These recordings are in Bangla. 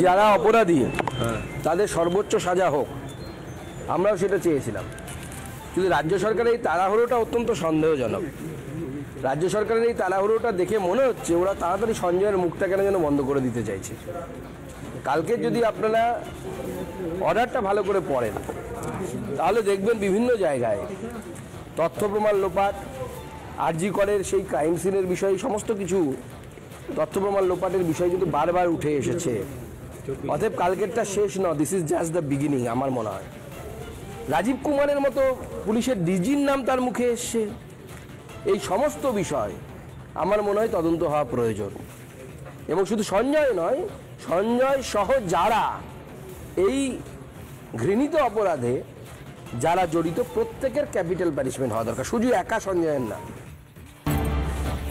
যারা অপরাধী তাদের সর্বোচ্চ সাজা হোক, আমরাও সেটা চেয়েছিলাম। কিন্তু রাজ্য সরকারের এই তাড়াহুড়োটা অত্যন্ত সন্দেহজনক। রাজ্য সরকারের এই তাড়াহুড়োটা দেখে মনে হচ্ছে ওরা তাড়াতাড়ি সঞ্জয়ের মুখটা কেন যেন বন্ধ করে দিতে চাইছে। কালকে যদি আপনারা অর্ডারটা ভালো করে পড়েন তাহলে দেখবেন বিভিন্ন জায়গায় তথ্য প্রমাণ লোপাট, আরজি করের সেই ক্রাইম সিনের বিষয়ে সমস্ত কিছু তথ্য প্রমাণ লোপাটের বিষয় কিন্তু বারবার উঠে এসেছে। অতএব কালকেরটা শেষ নয়, this is just the beginning. আমার মনে হয় রাজীব কুমারের মতো পুলিশের ডিজির নাম তার মুখে এসছে, এই সমস্ত বিষয় আমার মনে হয় তদন্ত হওয়া প্রয়োজন। এবং শুধু সঞ্জয় নয়, সঞ্জয় সহ যারা এই ঘৃণিত অপরাধে যারা জড়িত প্রত্যেকের ক্যাপিটাল পানিশমেন্ট হওয়া দরকার, শুধু একা সঞ্জয়ের না।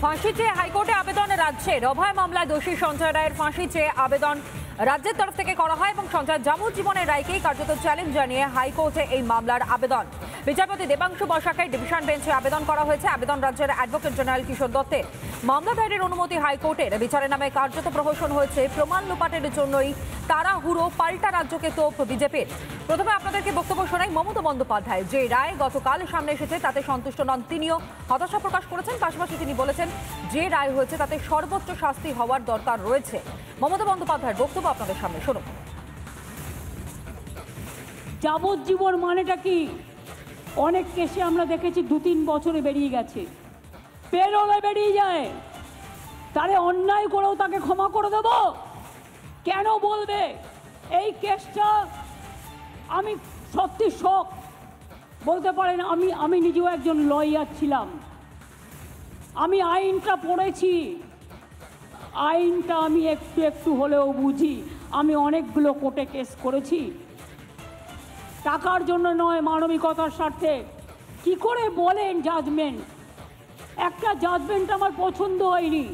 ফাঁসি চেয়ে হাইকোর্টে আবেদন রাজ্যের। অভয় মামলায় দোষী সঞ্জয় রায়ের ফাঁসি চেয়ে আবেদন রাজ্যের তরফ থেকে করা হয় এবং সঞ্জয় যাবজ্জীবনের রায়কেই কার্যত চ্যালেঞ্জ জানিয়ে হাইকোর্টে এই মামলার আবেদন। বিচারপতি দেবাংশু বসাকের ডিভিশন বেঞ্চে আবেদন করা হয়েছে। আবেদন রাজ্যের অ্যাডভোকেট জেনারেল কিশোর দত্তের। মামলা দায়েরের অনুমতি হাইকোর্টের। বিচারের নামে কার্যত প্রহসন হয়েছে প্রমাণ লোপাটের জন্যই তাড়াহুড়ো, পাল্টা রাজ্যকে তোপ বিজেপির। প্রথমে আপনাদেরকে বক্তব্য শোনাই মমতা বন্দ্যোপাধ্যায়। যে রায় গতকাল সামনে এসেছে তাতে সন্তুষ্ট নন, তিনিও হতাশা প্রকাশ করেছেন। পাশাপাশি তিনি বলেছেন যে রায় হয়েছে তাতে সর্বোচ্চ শাস্তি হওয়ার দরকার রয়েছে। মমতা বন্দ্যোপাধ্যায়ের বক্তব্য আপনাদের সামনে শুনুন। যাবজ্জীবন মানেটা কি? অনেক কেসে আমরা দেখেছি 2-3 বছরে বেরিয়ে গেছে, পেরোলে বেরিয়ে যায়। তারে অন্যায় করেও তাকে ক্ষমা করে দেব কেন বলবে? এই কেসটা আমি সত্যি শক। বলতে পারেন আমি নিজেও একজন লয়ার ছিলাম, আমি আইনটা পড়েছি, আইনটা আমি একটু একটু হলেও বুঝি। আমি অনেকগুলো কোর্টে কেস করেছি, টাকার জন্য নয়, মানবিকতার স্বার্থে। কি করে বলেন জাজমেন্ট? একটা জাজমেন্ট আমার পছন্দ হয়নি,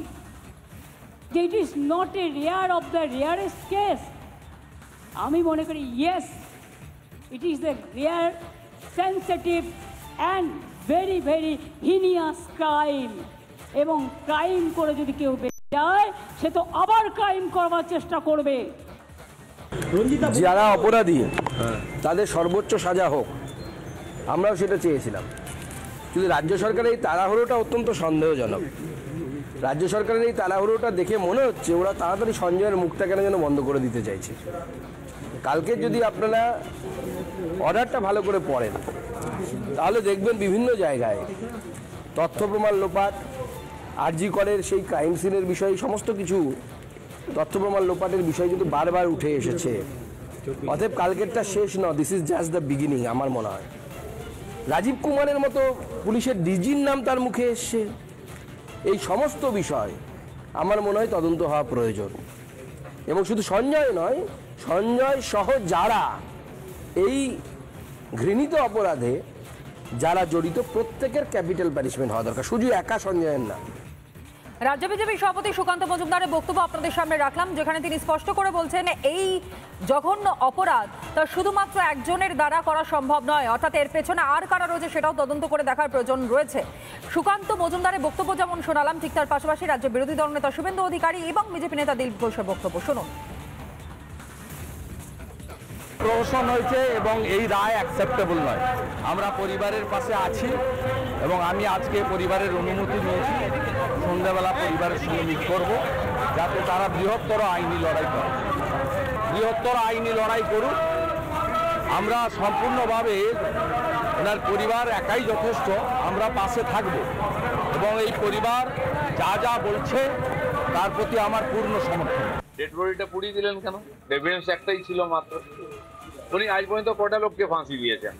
যে it is not a rare of the rarest case. আমি মনে করি yes, it is the rare, sensitive and very very heinous crime. এবং ক্রাইম করে যদি কেউ বেঁচে যায় সে তো আবার ক্রাইম করবার চেষ্টা করবে। যারা অপরাধী তাদের সর্বোচ্চ সাজা হোক, আমরাও সেটা চেয়েছিলাম। কিন্তু রাজ্য সরকারের এই তাড়াহুড়োটা অত্যন্ত সন্দেহজনক। রাজ্য সরকারের এই তাড়াহুড়োটা দেখে মনে হচ্ছে ওরা তাড়াতাড়ি সঞ্জয়ের মুখটা কেন যেন বন্ধ করে দিতে চাইছে। কালকে যদি আপনারা অর্ডারটা ভালো করে পড়েন তাহলে দেখবেন বিভিন্ন জায়গায় তথ্য প্রমাণ লোপাট, আরজি করের সেই ক্রাইম সিনের বিষয়ে সমস্ত কিছু তথ্য প্রমাণ লোপাটের বিষয় কিন্তু বারবার উঠে এসেছে। অতএব কালকেরটা শেষ নয়, this is just the beginning. আমার মনে হয় রাজীব কুমারের মতো পুলিশের ডিজির নাম তার মুখে এসছে, এই সমস্ত বিষয় আমার মনে হয় তদন্ত হওয়া প্রয়োজন। এবং শুধু সঞ্জয় নয়, সঞ্জয় সহ যারা এই ঘৃণিত অপরাধে যারা জড়িত প্রত্যেকের ক্যাপিটাল পানিশমেন্ট হওয়া দরকার, শুধু একা সঞ্জয়ের না। রাজ্য বিজেপির সভাপতি সুকান্ত মজুমদারের বক্তব্য আপনাদের সামনে রাখলাম, যেখানে তিনি স্পষ্ট করে বলছেন এই জঘন্য অপরাধ তা শুধুমাত্র একজনের দ্বারা করা সম্ভব নয়, অর্থাৎ এর পেছনে আর কারা রয়েছে সেটাও তদন্ত করে দেখার প্রয়োজন রয়েছে। সুকান্ত মজুমদারের বক্তব্য যেমন শোনালাম, ঠিক তার পাশাপাশি রাজ্য বিরোধী দল নেতা শুভেন্দু অধিকারী এবং বিজেপি নেতা দিলীপ ঘোষের বক্তব্য শুনুন। প্রহসন হয়েছে এবং এই রায় অ্যাকসেপ্টেবল নয়। আমরা পরিবারের পাশে আছি এবং আমি আজকে পরিবারের অনুমতি নিয়েছি, সন্ধ্যাবেলা পরিবারের সঙ্গে মিট করব যাতে তারা বৃহত্তর আইনি লড়াই করে, বৃহত্তর আইনি লড়াই করুক। আমরা সম্পূর্ণভাবে ওনার পরিবার একাই যথেষ্ট, আমরা পাশে থাকব এবং এই পরিবার যা যা বলছে তার প্রতি আমার পূর্ণ সমর্থন। ডেড বডিটা পুড়িয়ে দিলেন কেন? এভিডেন্স একটাই ছিল মাত্র। উনি আজ পর্যন্ত কটা লোককে ফাঁসি দিয়েছেন?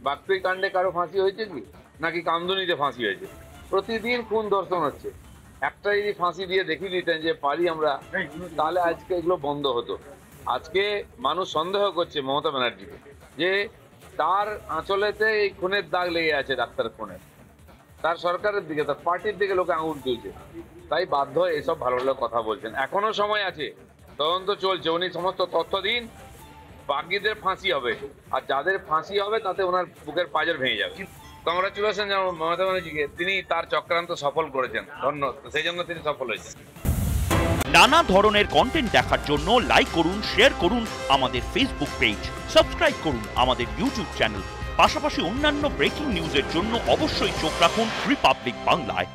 বাকপি কাণ্ডে কারো ফাঁসি হয়েছে কি, নাকি কামদুনিতে ফাঁসি হয়েছে? প্রতিদিন খুন ধর্ষণ হচ্ছে। একটা যদি ফাঁসি দিয়ে দেখিয়ে দিতেন যে পারি আমরা, তাহলে আজকে এগুলো বন্ধ হতো। আজকে মানুষ সন্দেহ করছে মমতা ব্যানার্জিকে যে তার আঁচলেতে এই খুনের দাগ লেগে আছে, ডাক্তার খুনের। তার সরকারের দিকে, তার পার্টির দিকে লোকে আঙুল তুলছে। তাই বাধ্য হয়ে এসব ভালো ভালো কথা বলছেন। এখনো সময় আছে, তদন্ত চলছে। উনি সমস্ত তথ্য দিন, বাকিদের ফাঁসি হবে, আর যাদের ফাঁসি হবে তাতে ওনার বুকের পাঁজর ভেঙে যাবে। কংগ্রাচুলেশন জানাবো মমতা ব্যানার্জিকে, তিনি তার চক্রান্ত সফল করেছেন। ধন্যবাদ, সেই জন্য তিনি সফল হয়েছেন। নানা ধরনের কন্টেন্ট দেখার জন্য লাইক করুন, শেয়ার করুন আমাদের ফেসবুক পেজ, সাবস্ক্রাইব করুন আমাদের ইউটিউব চ্যানেল। পাশাপাশি অন্যান্য ব্রেকিং নিউজের জন্য অবশ্যই চোখ রাখুন রিপাবলিক বাংলায়।